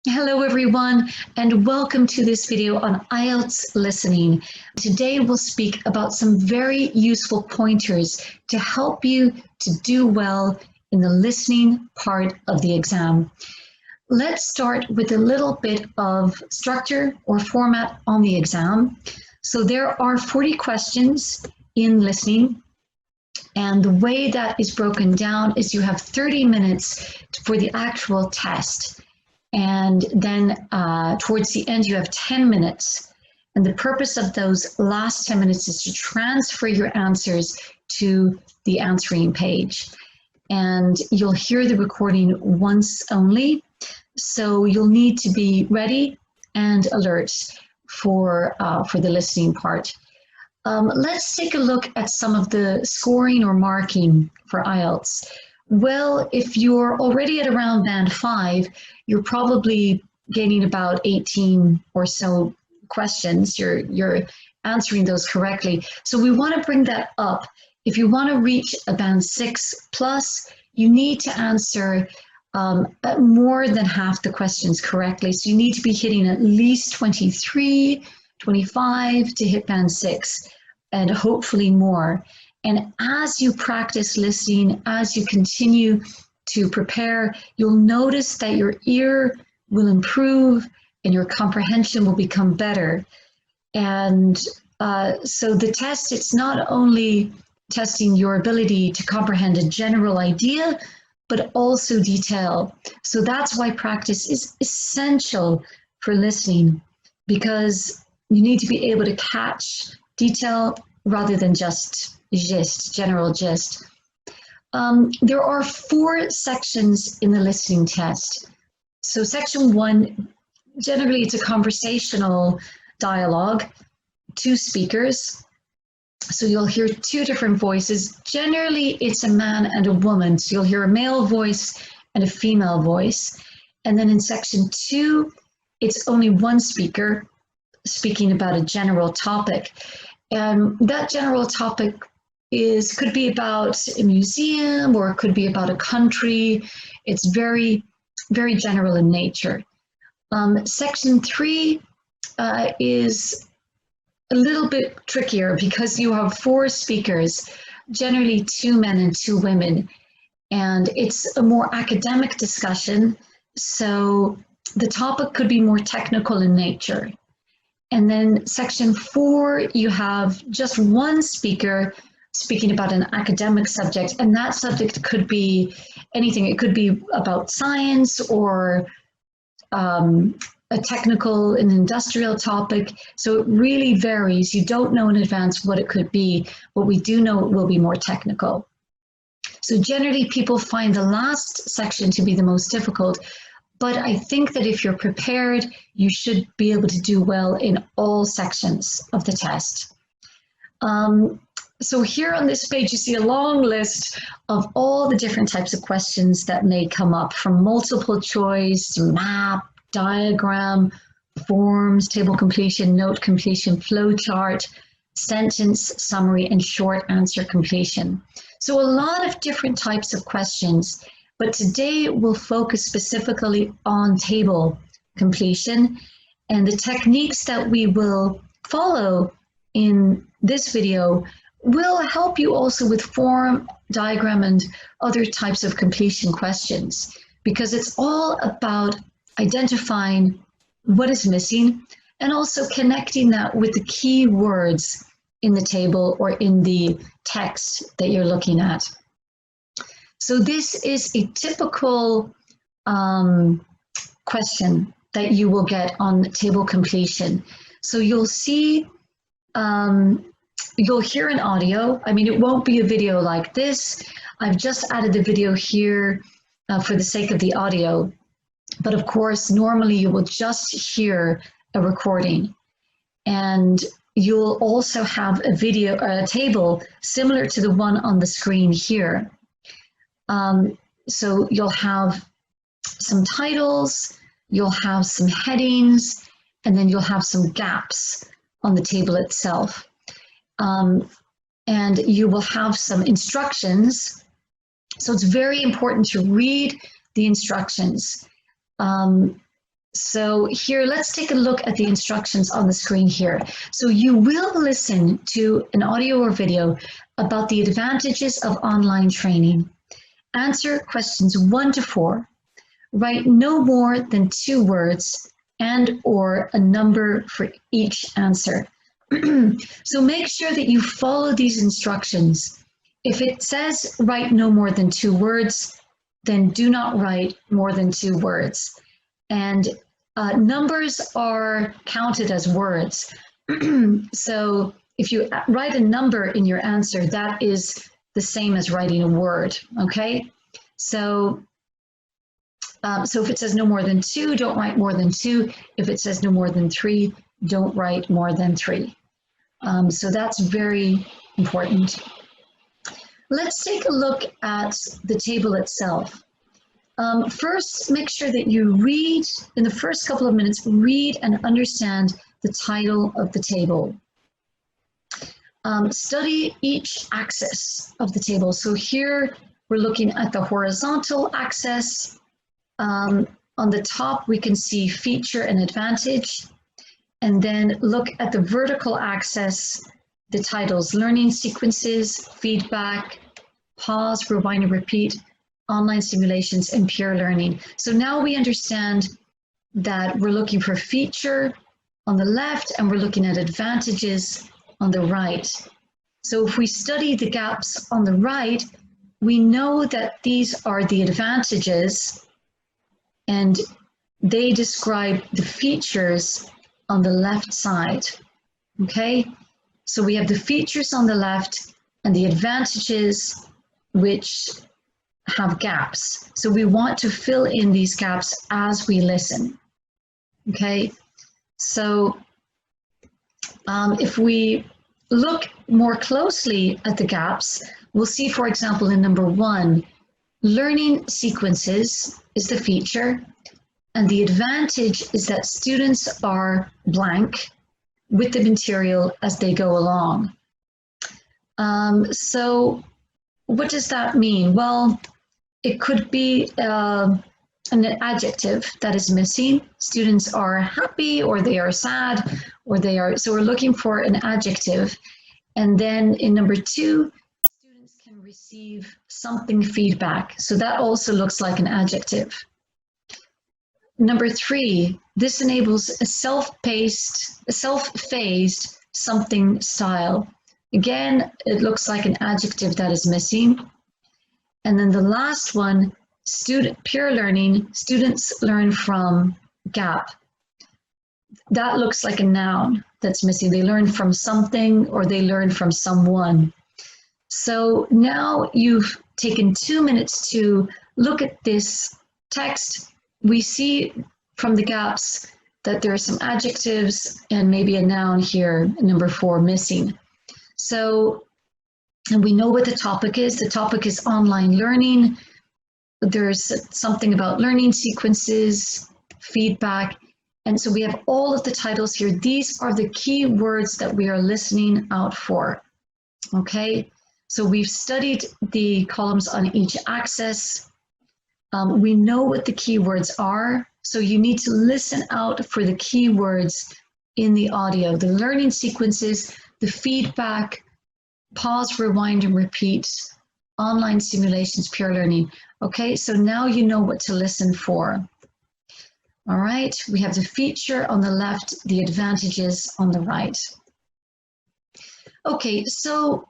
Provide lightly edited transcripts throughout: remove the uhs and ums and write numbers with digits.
Hello everyone, and welcome to this video on IELTS Listening. Today we'll speak about some very useful pointers to help you to do well in the listening part of the exam. Let's start with a little bit of structure or format on the exam. So there are 40 questions in listening, and the way that is broken down is you have 30 minutes for the actual test. And then towards the end, you have 10 minutes. And the purpose of those last 10 minutes is to transfer your answers to the answering page. And you'll hear the recording once only. So you'll need to be ready and alert for the listening part. Let's take a look at some of the scoring or marking for IELTS. Well, if you're already at around band 5, you're probably gaining about 18 or so questions. You're answering those correctly. So we want to bring that up. If you want to reach a band 6 plus, you need to answer more than half the questions correctly. So you need to be hitting at least 23, 25 to hit band 6, and hopefully more. And as you practice listening, as you continue to prepare, you'll notice that your ear will improve and your comprehension will become better. And so the test, it's not only testing your ability to comprehend a general idea, but also detail. So that's why practice is essential for listening, because you need to be able to catch detail rather than just general gist. There are 4 sections in the listening test. So section 1, generally it's a conversational dialogue, 2 speakers. So you'll hear 2 different voices. Generally it's a man and a woman. So you'll hear a male voice and a female voice. And then in section 2, it's only 1 speaker speaking about a general topic. And that general topic could be about a museum, or it could be about a country. It's very, very general in nature. Section 3 is a little bit trickier because you have 4 speakers, generally 2 men and 2 women, and it's a more academic discussion. So the topic could be more technical in nature. And then section 4, you have just 1 speaker speaking about an academic subject, and that subject could be anything. It could be about science or a technical and industrial topic. So it really varies. You don't know in advance what it could be, but we do know it will be more technical. So generally people find the last section to be the most difficult, but I think that if you're prepared, you should be able to do well in all sections of the test. So here on this page, you see a long list of all the different types of questions that may come up, from multiple choice, map, diagram, forms, table completion, note completion, flow chart, sentence summary, and short answer completion. So a lot of different types of questions, but today we'll focus specifically on table completion, and the techniques that we will follow in this video will help you also with form, diagram, and other types of completion questions, because it's all about identifying what is missing and also connecting that with the key words in the table or in the text that you're looking at. So this is a typical question that you will get on table completion. So you'll see, you'll hear an audio. I mean, it won't be a video like this. I've just added the video here for the sake of the audio. But of course, normally you will just hear a recording. And you'll also have a video, a table similar to the one on the screen here. So you'll have some titles, you'll have some headings, and then you'll have some gaps on the table itself. And you will have some instructions. So it's very important to read the instructions. So here, let's take a look at the instructions on the screen here. So you will listen to an audio or video about the advantages of online training. Answer questions 1 to 4. Write no more than 2 words and or a number for each answer. So make sure that you follow these instructions. If it says write no more than 2 words, then do not write more than 2 words. And numbers are counted as words. So if you write a number in your answer, that is the same as writing a word, okay? So if it says no more than 2, don't write more than 2. If it says no more than 3, don't write more than 3. So that's very important. Let's take a look at the table itself. First, make sure that you read, in the first couple of minutes, read and understand the title of the table. Study each axis of the table. So here we're looking at the horizontal axis. On the top, we can see feature and advantage. And then look at the vertical axis, the titles, learning sequences, feedback, pause, rewind and repeat, online simulations, and peer learning. So now we understand that we're looking for feature on the left and we're looking at advantages on the right. So if we study the gaps on the right, we know that these are the advantages and they describe the features on the left side, okay? So we have the features on the left and the advantages which have gaps. So we want to fill in these gaps as we listen, okay? So if we look more closely at the gaps, we'll see, for example, in number 1, learning sequences is the feature, and the advantage is that students are blank with the material as they go along. So what does that mean? Well, it could be an adjective that is missing. Students are happy or they are sad or they are, so we're looking for an adjective. And then in number 2, students can receive something feedback. So that also looks like an adjective. Number 3, this enables a self-phased something style. Again, it looks like an adjective that is missing. And then the last one, peer learning, students learn from gap. That looks like a noun that's missing. They learn from something or they learn from someone. So now you've taken 2 minutes to look at this text. We see from the gaps that there are some adjectives and maybe a noun here, number 4, missing. So, and we know what the topic is. The topic is online learning. There's something about learning sequences, feedback. And so we have all of the titles here. These are the key words that we are listening out for. Okay, so we've studied the columns on each axis. We know what the keywords are, so you need to listen out for the keywords in the audio, the learning sequences, the feedback, pause, rewind, and repeat, online simulations, peer learning. Okay, so now you know what to listen for. All right, we have the feature on the left, the advantages on the right. Okay, so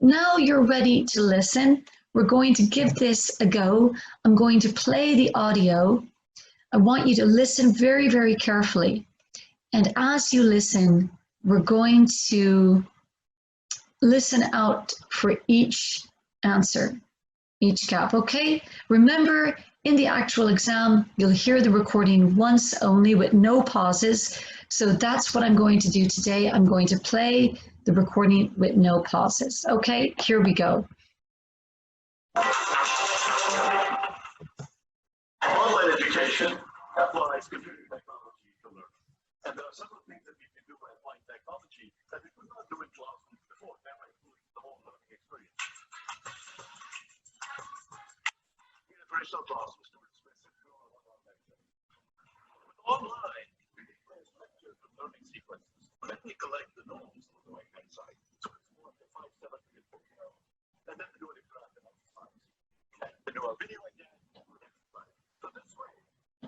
now you're ready to listen. We're going to give this a go. I'm going to play the audio. I want you to listen very, very carefully. And as you listen, we're going to listen out for each answer, each gap, okay? Remember, in the actual exam, you'll hear the recording once only with no pauses. So that's what I'm going to do today. I'm going to play the recording with no pauses. Okay, here we go. Online education applies computer technology to learning. And there are several things that we can do by applying technology that we could not do in classrooms before, thereby improving the whole learning experience. In a traditional classroom, students may sit through a one-hour lecture. they collect the norms on the right-hand side. So it's more of the 5, 7 minute video. And then they do an interactive exercise. And they do a video again, and an exercise. So this way,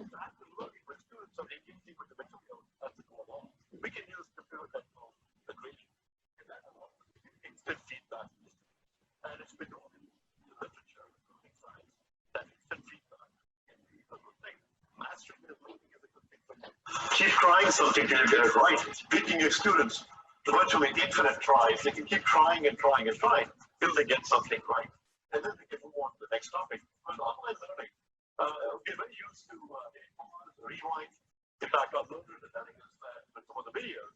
after learning with students are engaging with the material as they go along, we can use computer technology, the grading, and that along with instant feedback. And it's been known in the literature, including science, that instant feedback can be a good thing. Mastering the learning is a good thing for you. Keep trying something till you get it right. Teaching your students virtually infinite tries. They can keep trying and trying and trying till they get something right. And then they can move on to the next topic. But online learning, we're very used to rewind. In fact, our learners are telling us that with some of the videos,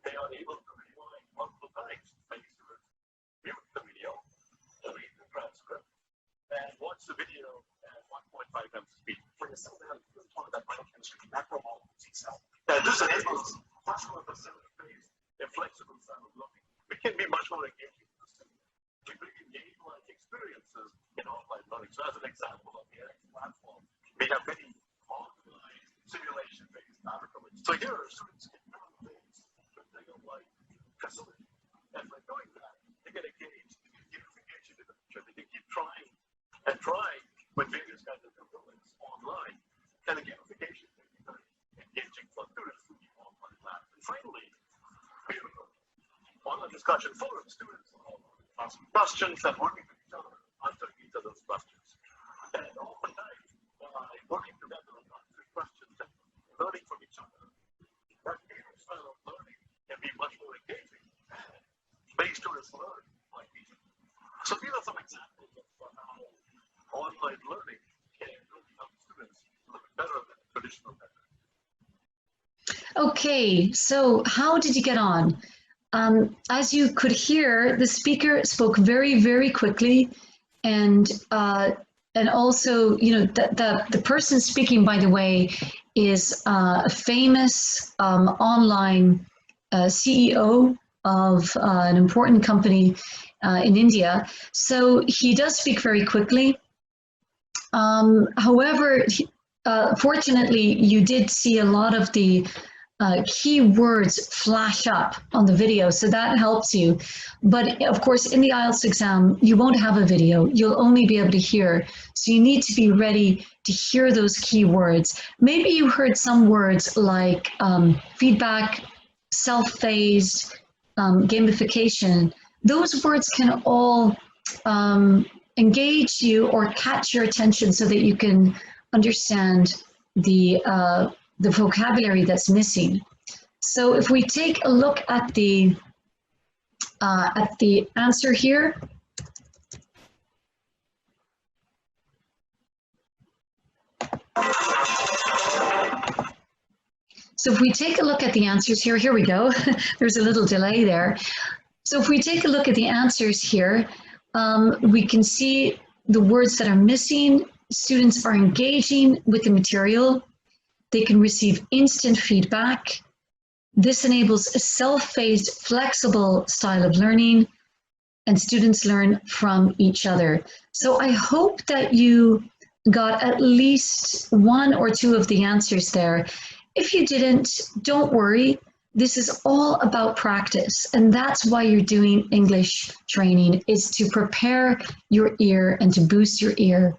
they are able to rewind multiple times. Many students view the video, read the transcript, and watch the video at 1.5 times speed. For yourself, you're talking about biochemistry, macromolecules, T-cell. And this enables much more facility-based and flexible style of learning. We can be much more engaging with the student. We bring in game-like experiences in online learning. So as an example of the IELTS platform, we have many online simulation-based laboratories. So here, students can learn things with real-life facility. And by doing that, they get engaged, they get gamification in the future. They can keep trying and trying with various kinds of components online. And the gamification can be very engaging for students to be online labs. And finally, on a discussion forum, students are asking questions and working with each other, answering each other's questions. And oftentimes, by working together on answering questions and learning from each other, that style of learning can be much more engaging and make students learn like each other. So these are some examples of how online learning can really help students learn better than traditional methods. Okay, so how did you get on? As you could hear, the speaker spoke very, very quickly, and also, you know, the person speaking, by the way, is a famous online CEO of an important company in India. So he does speak very quickly. However, fortunately, you did see a lot of the key words flash up on the video, so that helps you. But of course, in the IELTS exam, you won't have a video. You'll only be able to hear. So you need to be ready to hear those key words. Maybe you heard some words like feedback, self-phased, gamification. Those words can all engage you or catch your attention so that you can understand the vocabulary that's missing. So if we take a look at the answer here, so if we take a look at the answers here we go. There's a little delay there. So if we take a look at the answers here, we can see the words that are missing. Students are engaging with the material. They can receive instant feedback. This enables a self-phased, flexible style of learning, and students learn from each other. So I hope that you got at least one or two of the answers there. If you didn't, don't worry. This is all about practice, and that's why you're doing English training, is to prepare your ear and to boost your ear.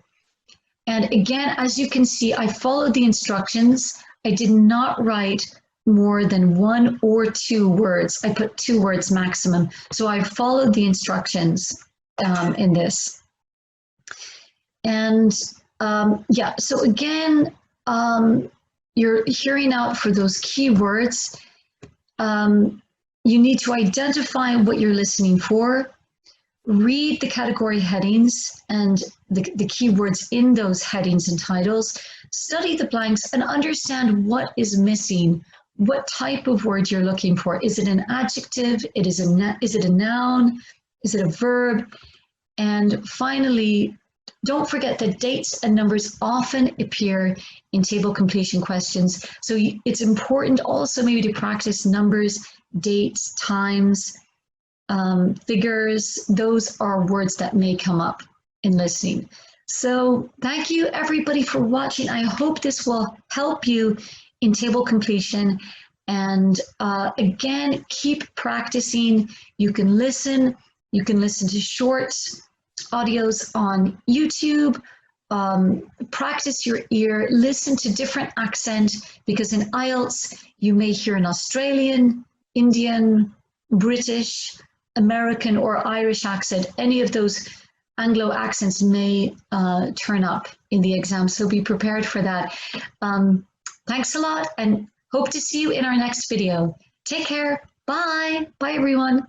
And again, as you can see, I followed the instructions. I did not write more than 1 or 2 words. I put 2 words maximum. So I followed the instructions in this. And yeah, so again, you're hearing out for those key words. You need to identify what you're listening for. Read the category headings and the keywords in those headings and titles. Study the blanks and understand what is missing, what type of word you're looking for. Is it an adjective? Is it a noun? Is it a verb? And finally, don't forget that dates and numbers often appear in table completion questions. So it's important also maybe to practice numbers, dates, times, figures. Those are words that may come up in listening. So thank you everybody for watching. I hope this will help you in table completion. And again, keep practicing. You can listen to short audios on YouTube. Practice your ear, listen to different accent, because in IELTS you may hear an Australian, Indian, British, American or Irish accent. Any of those Anglo accents may turn up in the exam, so be prepared for that. Thanks a lot and hope to see you in our next video. Take care. Bye. Bye, everyone.